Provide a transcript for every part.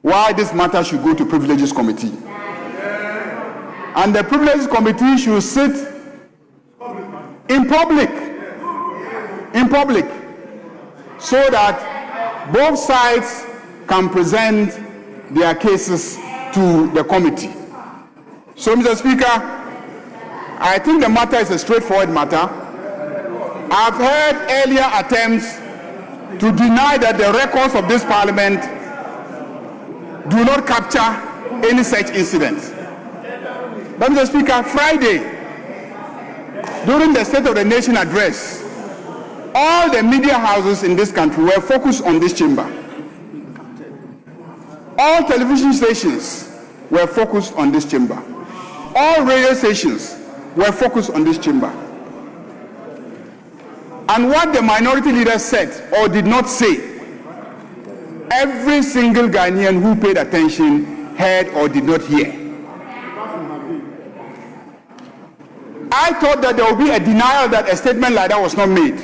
why this matter should go to Privileges Committee. And the Privileges Committee should sit in public, so that both sides can present their cases to the committee. So, Mr. Speaker, I think the matter is a straightforward matter. I've heard earlier attempts to deny that the records of this parliament do not capture any such incidents. But, Mr. Speaker, Friday, during the State of the Nation address, all the media houses in this country were focused on this chamber. All television stations were focused on this chamber. All radio stations were focused on this chamber. And what the minority leader said or did not say, every single Ghanaian who paid attention heard or did not hear. I thought that there would be a denial that a statement like that was not made.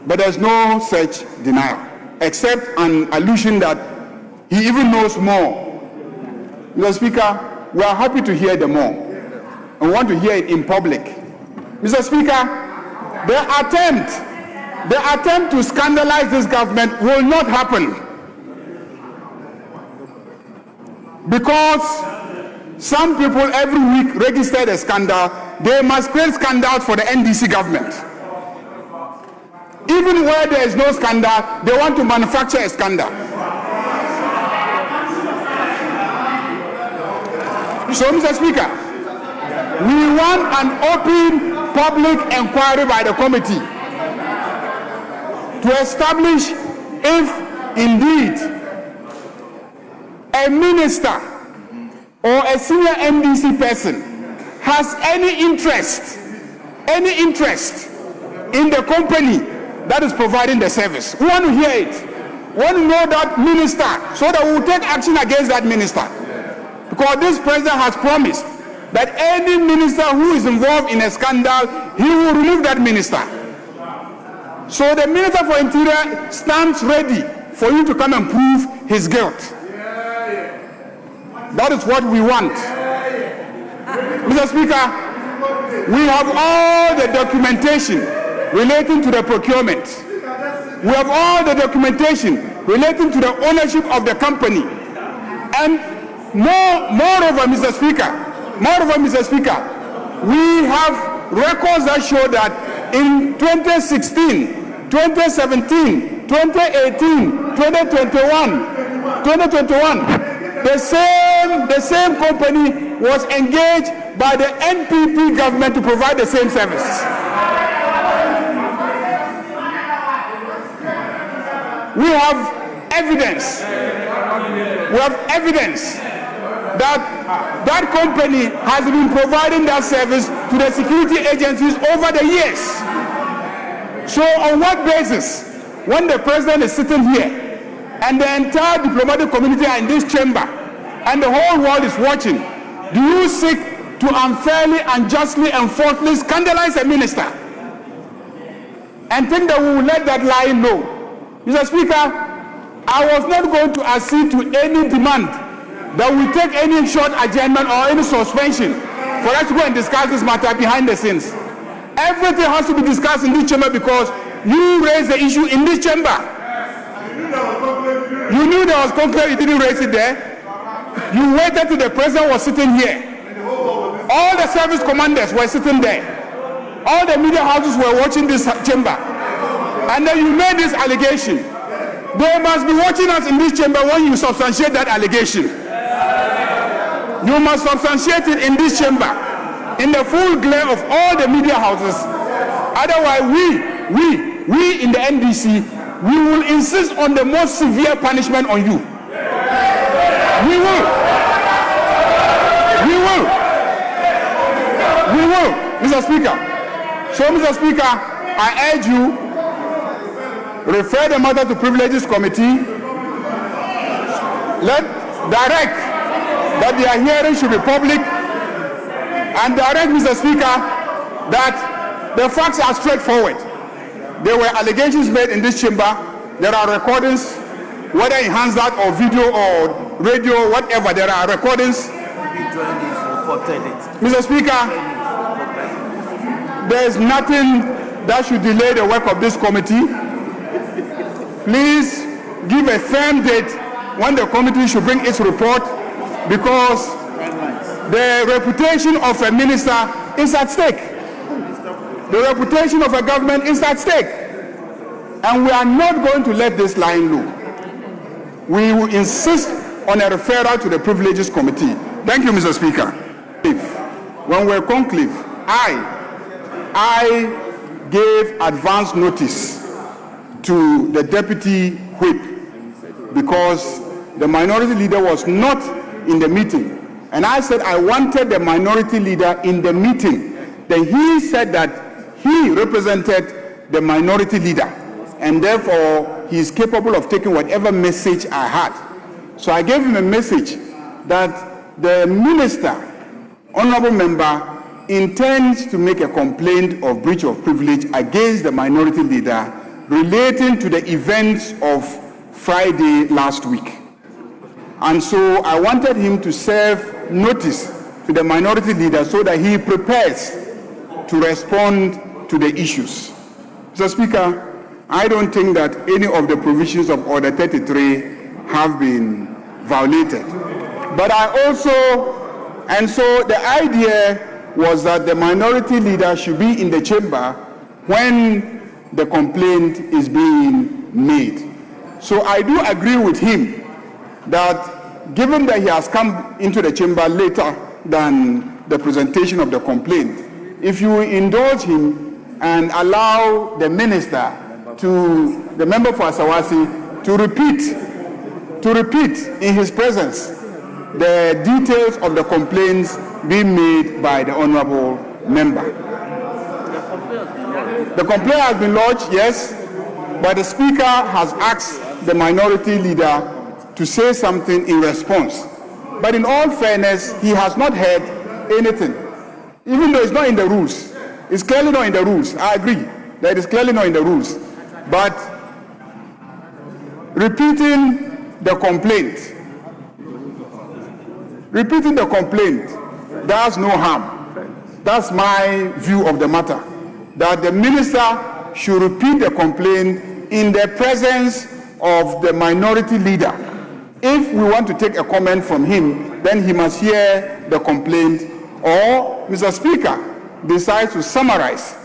But there's no such denial, except an allusion that he even knows more. Mr. Speaker, we are happy to hear the more. And we want to hear it in public. Mr. Speaker, the attempt to scandalize this government will not happen. Because some people every week registered a scandal, they must create scandals for the NDC government. Even where there is no scandal, they want to manufacture a scandal. So, Mr. Speaker, we want an open public inquiry by the committee to establish if indeed a minister or a senior MDC person has any interest in the company that is providing the service. We want to hear it. We want to know that minister so that we will take action against that minister. Because this president has promised that any minister who is involved in a scandal, he will remove that minister. So the Minister for Interior stands ready for you to come and prove his guilt. That is what we want. Mr. Speaker, we have all the documentation relating to the procurement. We have all the documentation relating to the ownership of the company. And moreover, Mr. Speaker, we have records that show that in 2016, 2017, 2018, 2021, the same company was engaged by the NPP government to provide the same service. We have evidence. That that company has been providing that service to the security agencies over the years. So on what basis, when the president is sitting here and the entire diplomatic community are in this chamber and the whole world is watching, do you seek to unfairly, unjustly and falsely scandalize a minister and think that we will let that lie know? Mr. Speaker, I was not going to accede to any demand that we take any short adjournment or any suspension for us to go and discuss this matter behind the scenes. Everything has to be discussed in this chamber because you raised the issue in this chamber. You knew there was conclave, you didn't raise it there. You waited till the president was sitting here. All the service commanders were sitting there. All the media houses were watching this chamber. And then you made this allegation. They must be watching us in this chamber when you substantiate that allegation. You must substantiate it in this chamber, in the full glare of all the media houses. Otherwise, we in the NDC, we will insist on the most severe punishment on you. We will, Mr. Speaker. So, Mr. Speaker, I urge you, refer the matter to Privileges Committee. Direct that their hearing should be public, and direct, Mr. Speaker, that the facts are straightforward. There were allegations made in this chamber. There are recordings. whether in Hansard or video or radio, whatever, there are recordings. Mr. Speaker, there is nothing that should delay the work of this committee. Please give a firm date when the committee should bring its report, because the reputation of a minister is at stake. The reputation of a government is at stake. And we are not going to let this line low. We will insist on a referral to the Privileges Committee. Thank you, Mr. Speaker. When we're conclave, I gave advance notice to the deputy whip because the minority leader was not in the meeting. And I said I wanted the minority leader in the meeting. Then he said that he represented the minority leader, and therefore he is capable of taking whatever message I had. So I gave him a message that the minister, honorable member, intends to make a complaint of breach of privilege against the minority leader relating to the events of Friday last week. And so I wanted him to serve notice to the minority leader so that he prepares to respond to the issues. Mr. Speaker, I don't think that any of the provisions of Order 33 have been violated. But and so the idea was that the minority leader should be in the chamber when the complaint is being made. So I do agree with him that given that he has come into the chamber later than the presentation of the complaint, if you indulge him and allow the minister the member for Asawasi to repeat in his presence the details of the complaints being made by the honorable member. The complaint has been lodged, yes, but the speaker has asked the minority leader to say something in response. But in all fairness, he has not heard anything, even though it's not in the rules. It's clearly not in the rules. I agree that it's clearly not in the rules. But repeating the complaint does no harm. That's my view of the matter, that the minister should repeat the complaint in the presence of the minority leader. If we want to take a comment from him, then he must hear the complaint, or Mr. Speaker decides to summarize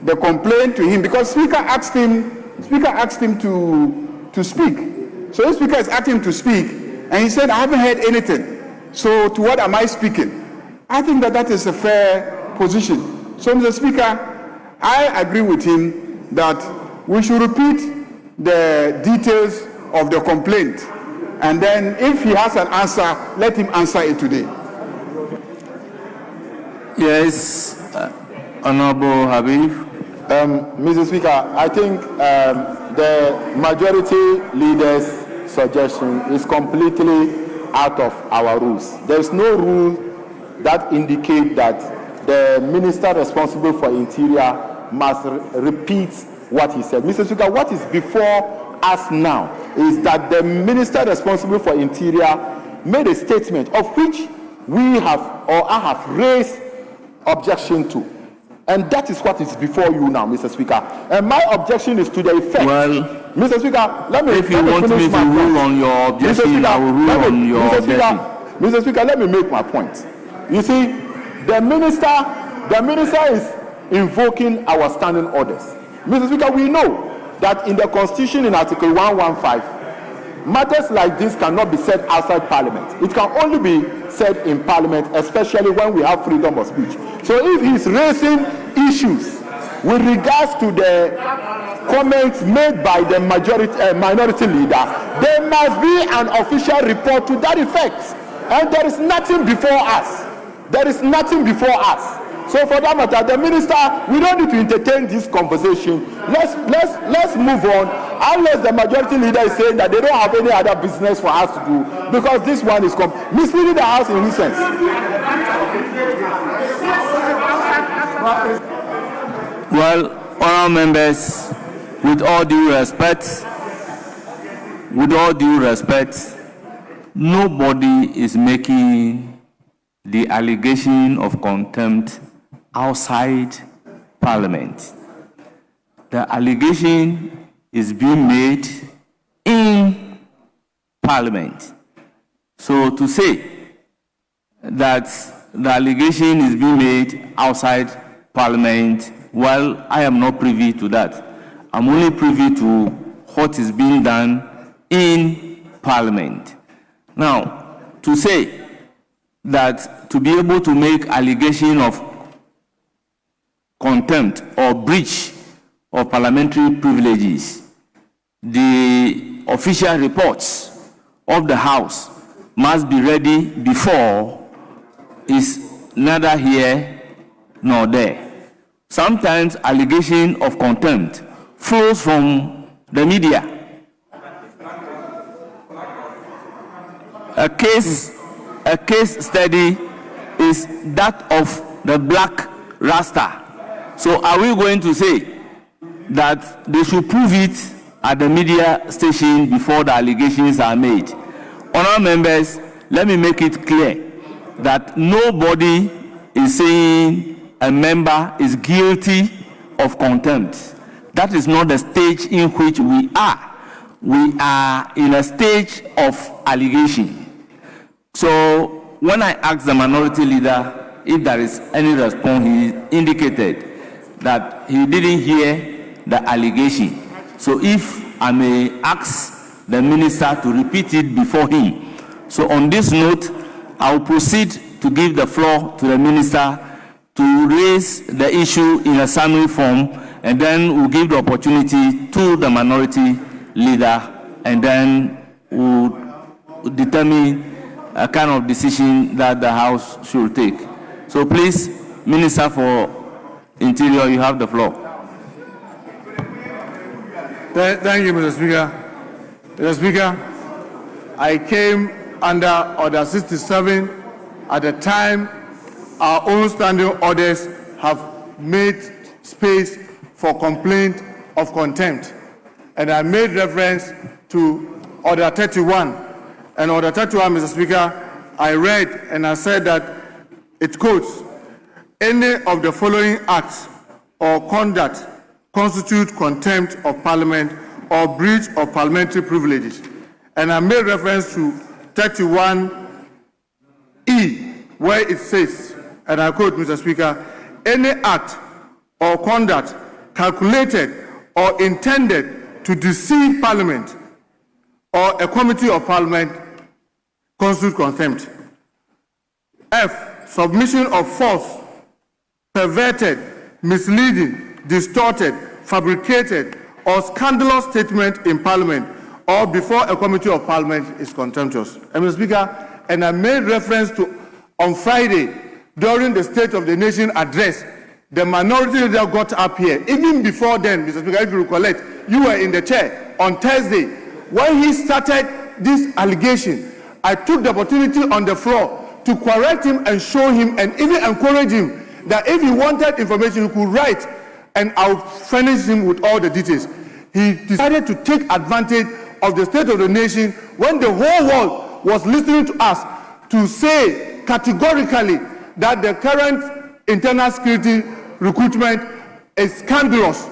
the complaint to him, because Speaker asked him to speak. So the Speaker is asking him to speak, and he said, I haven't heard anything. So to what am I speaking? I think that is a fair position. So Mr. Speaker, I agree with him that we should repeat the details of the complaint, and then if he has an answer, let him answer it today. Yes, Honorable Habib. Mr. Speaker, I think the majority leader's suggestion is completely out of our rules. There is no rule that indicate that the minister responsible for interior must repeat what he said. Mr. Speaker, what is before us now is that the minister responsible for interior made a statement of which we have, or I have raised objection to. And that is what is before you now, Mr. Speaker. And my objection is to the effect. Well, Mr. Speaker, let me if you want me to rule on your objection, I will rule on your objection. Mr. Speaker, let me make my point. You see, the minister is invoking our standing orders. Mr. Speaker, we know that in the Constitution, in Article 115, matters like this cannot be said outside Parliament. It can only be said in Parliament, especially when we have freedom of speech. So if he's raising issues with regards to the comments made by the minority leader, there must be an official report to that effect. And there is nothing before us. There is nothing before us. So for that matter, the minister, we don't need to entertain this conversation. Let's move on, unless the majority leader is saying that they don't have any other business for us to do, because this one is misleading the House in which sense? Well, honourable members, with all due respect, with all due respect, nobody is making the allegation of contempt outside Parliament. The allegation is being made in Parliament. So to say that the allegation is being made outside Parliament, well, I am not privy to that. I'm only privy to what is being done in Parliament. Now, to say that to be able to make allegation of contempt or breach of parliamentary privileges, the official reports of the House must be ready before is neither here nor there. Sometimes allegation of contempt flows from the media. A case study is that of the black rasta. So are we going to say that they should prove it at the media station before the allegations are made? Honourable members, let me make it clear that nobody is saying a member is guilty of contempt. That is not the stage in which we are. We are in a stage of allegation. So when I asked the minority leader if there is any response, he indicated that he didn't hear the allegation. So if I may ask the minister to repeat it before him. So on this note, I will proceed to give the floor to the minister to raise the issue in a summary form, and then we'll give the opportunity to the minority leader, and then we'll determine a kind of decision that the House should take. So please, Minister for Interior, you have the floor. Thank you, Mr. Speaker. Mr. Speaker, I came under Order 67 at the time our own standing orders have made space for complaint of contempt. And I made reference to Order 31. And Order 31, Mr. Speaker, I read and I said that it quotes, any of the following acts or conduct constitute contempt of Parliament or breach of parliamentary privileges. And I made reference to 31E, where it says, and I quote, Mr. Speaker, any act or conduct calculated or intended to deceive Parliament or a committee of Parliament constitute contempt. F, submission of false, perverted, misleading, distorted, fabricated, or scandalous statement in Parliament or before a committee of Parliament is contemptuous. And Mr. Speaker, and I made reference to on Friday during the State of the Nation address, the minority leader got up here. Even before then, Mr. Speaker, if you recollect, you were in the chair on Thursday. When he started this allegation, I took the opportunity on the floor to correct him and show him and even encourage him that if he wanted information, he could write and I'll furnish him with all the details. He decided to take advantage of the State of the Nation when the whole world was listening to us to say categorically that the current internal security recruitment is scandalous.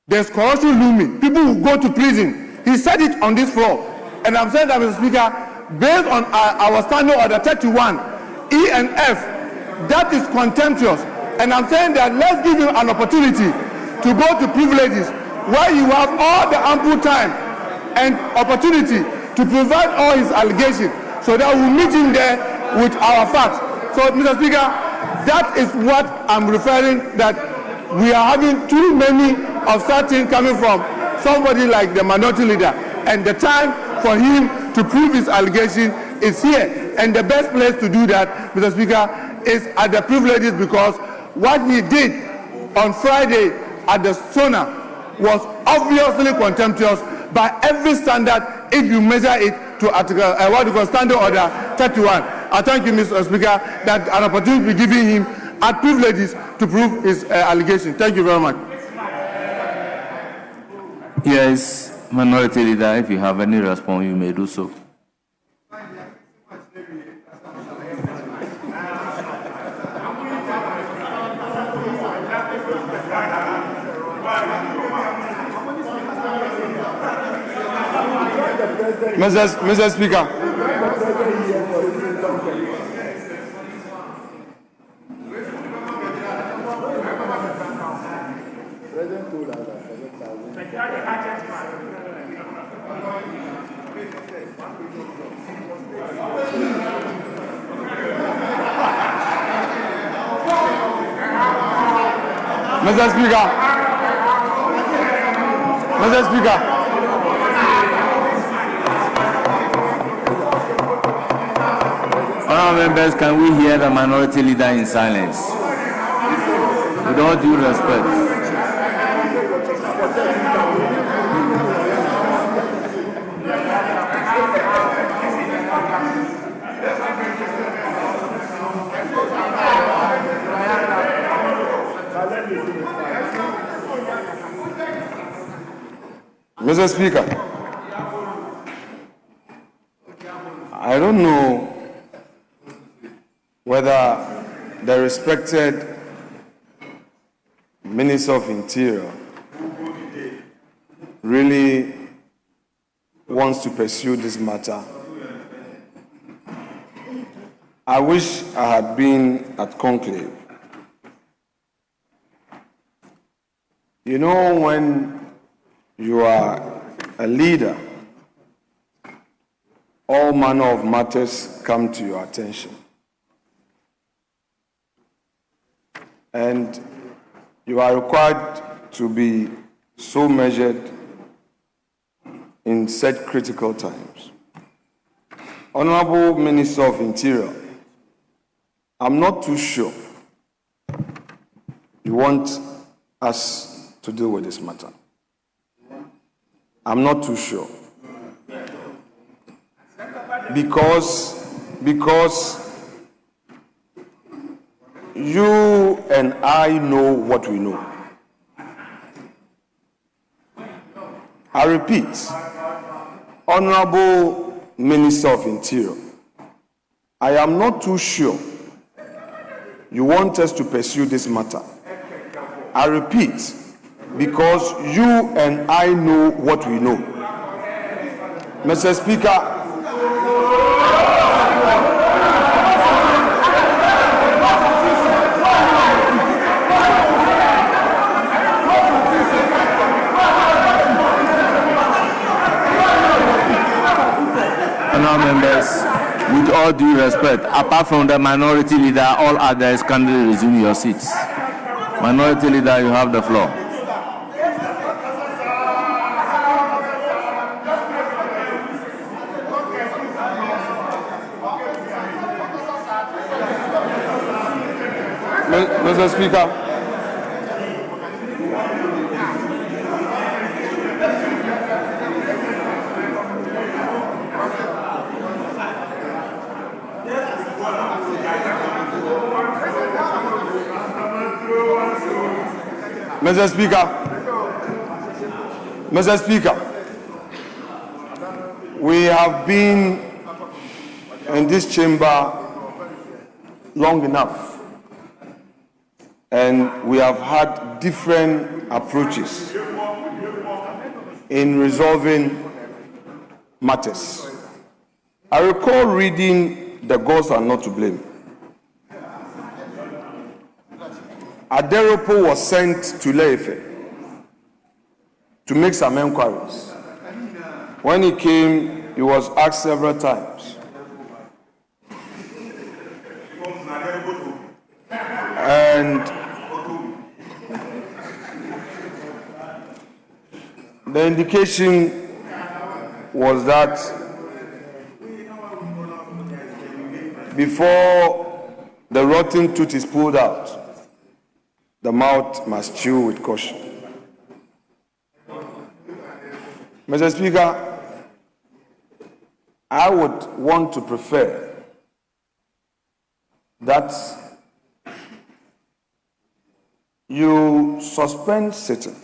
There's corruption looming. People will go to prison. He said it on this floor. And I'm saying that, Mr. Speaker, based on our standing order 31, E and F, that is contemptuous. And I'm saying that let's give him an opportunity to go to privileges where you have all the ample time and opportunity to provide all his allegations so that we'll meet him there with our facts. So, Mr. Speaker, that is what I'm referring, that we are having too many of such things coming from somebody like the minority leader. And the time for him to prove his allegation is here. And the best place to do that, Mr. Speaker, is at the privileges, because what he did on Friday at the SONA was obviously contemptuous by every standard if you measure it to Article what you call Standing Order 31. I thank you, Mr. Speaker, that an opportunity will be given him at privileges to prove his allegation. Thank you very much. Yes, Minority Leader, if you have any response, you may do so. Mr. Speaker. Mr. Speaker. Mr. Speaker. Honourable members, can we hear the Minority Leader in silence? With all due respect. Mr. Speaker, I don't know whether the respected Minister of Interior really wants to pursue this matter. I wish I had been at conclave. You know, when you are a leader, all manner of matters come to your attention. And you are required to be so measured in such critical times. Honorable Minister of Interior, I'm not too sure you want us to deal with this matter. I'm not too sure. Because you and I know what we know. I repeat, Honorable Minister of Interior, I am not too sure you want us to pursue this matter. I repeat, because you and I know what we know. Mr. Speaker, members, with all due respect, apart from the Minority Leader, all others kindly resume your seats. Minority Leader, you have the floor. Mr. Speaker. Mr. Speaker, Mr. Speaker, we have been in this chamber long enough, and we have had different approaches in resolving matters. I recall reading The Gods Are Not to Blame. Aderopo was sent to Leife to make some enquiries. When he came, he was asked several times. And the indication was that before the rotten tooth is pulled out, the mouth must chew with caution. Mr. Speaker, I would want to prefer that you suspend sitting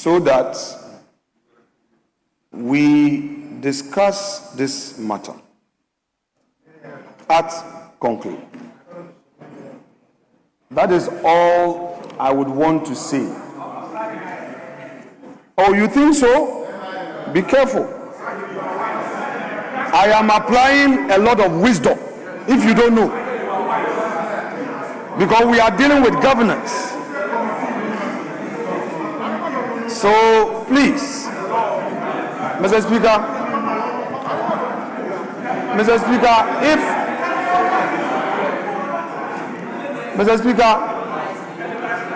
so that we discuss this matter at conclave. That is all I would want to say. Oh, you think so? Be careful. I am applying a lot of wisdom, if you don't know, because we are dealing with governance. So please, Mr. Speaker,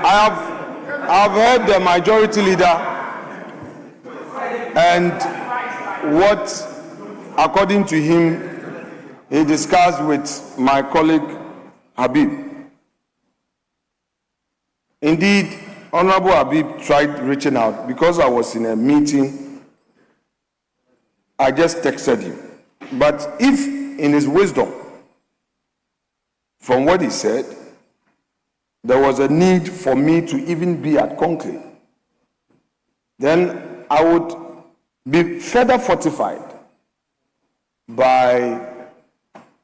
I have heard the majority leader and what, according to him, he discussed with my colleague Habib. Indeed, Honorable Habib tried reaching out. Because I was in a meeting, I just texted him. But if in his wisdom, from what he said, there was a need for me to even be at conclave, then I would be further fortified by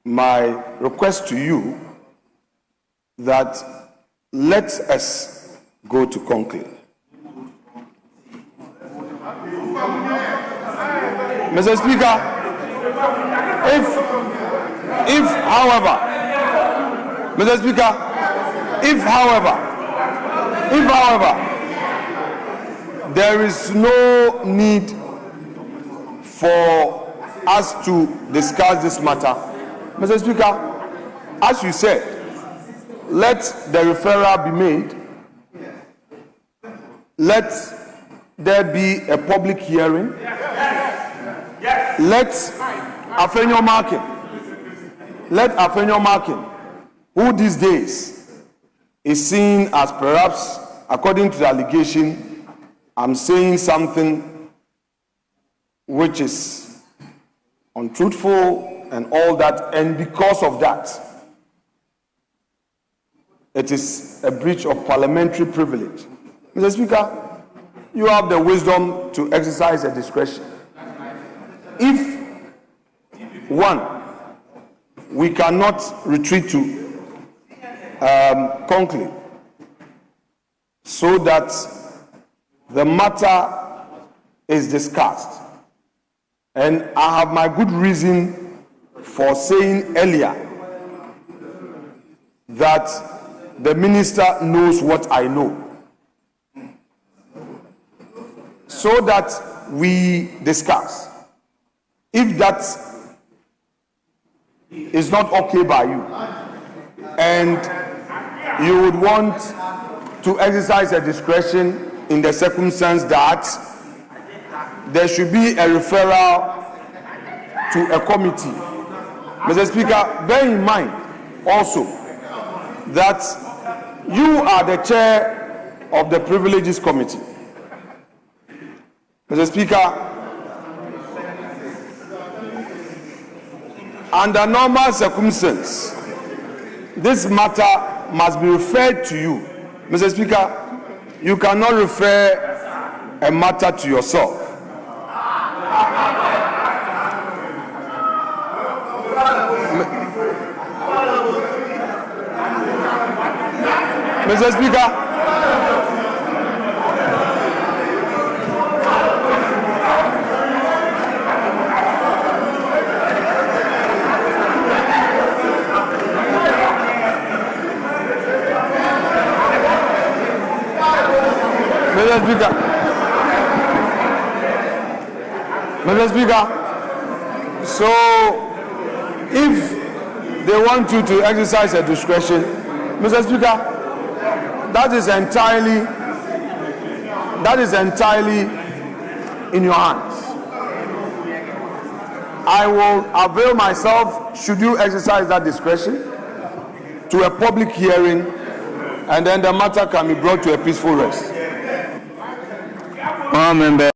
my request to you that let us go to conclave. Mr. Speaker, if however, there is no need for us to discuss this matter, Mr. Speaker, as you said, let the referral be made. Let there be a public hearing. Let Afenyo-Markin, who these days is seen as perhaps, according to the allegation, I'm saying something which is untruthful and all that, and because of that, it is a breach of parliamentary privilege. Mr. Speaker, you have the wisdom to exercise a discretion. If, one, we cannot retreat to conclave so that the matter is discussed, and I have my good reason for saying earlier that the minister knows what I know, so that we discuss. If that is not okay by you, and you would want to exercise a discretion in the circumstance that there should be a referral to a committee. Mr. Speaker, bear in mind also that you are the chair of the Privileges Committee. Mr. Speaker, under normal circumstances, this matter must be referred to you. Mr. Speaker, you cannot refer a matter to yourself. Mr. Speaker, Mr. Speaker, so if they want you to exercise a discretion, Mr. Speaker, that is entirely in your hands. I will avail myself, should you exercise that discretion, to a public hearing, and then the matter can be brought to a peaceful rest. Member.